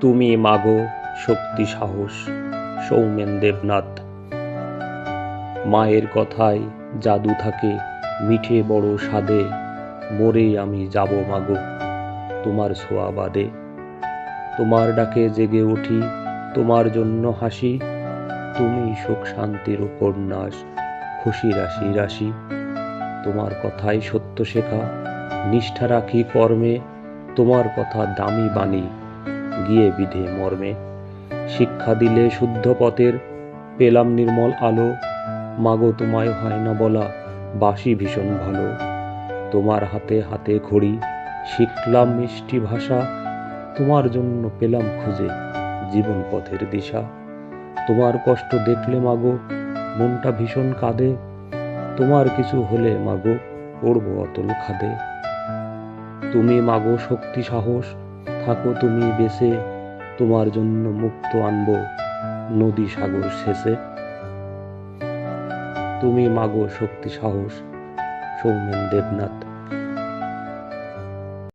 তুমি মাগো শক্তি সাহস সৌমেন দেবনাথ। মায়ের কথায় জাদু থাকে মিঠে বড় স্বাদে, মরেই আমি যাব মাগো তোমার ছোঁয়া বাদে। তোমার ডাকে জেগে উঠি, তোমার জন্য হাসি, তুমি সুখ শান্তির উপন্যাস, খুশি রাশি রাশি। তোমার কথায় সত্য শেখা, নিষ্ঠা রাখি কর্মে, তোমার কথা দামি বাণী গিয়ে বিধে মর্মে। শিক্ষা দিলে শুদ্ধ পথের, পেলাম নির্মল আলো, মাগো তোমায় হয় না বলা বাসি ভীষণ ভালো। তোমার হাতে হাতে ঘড়ি, শিখলাম মিষ্টি ভাষা, তোমার জন্য পেলাম খুঁজে জীবন পথের দিশা। তোমার কষ্ট দেখলে মাগো মনটা ভীষণ কাঁদে, তোমার কিছু হলে মাগো পড়বো অতল খাদে। তুমি মাগো শক্তি সাহস, থাকো তুমি বেঁচে, তোমার জন্য মুক্ত আনবো নদী সাগর শেষে। তুমি মাগো শক্তি সাহস সৌমেন দেবনাথ।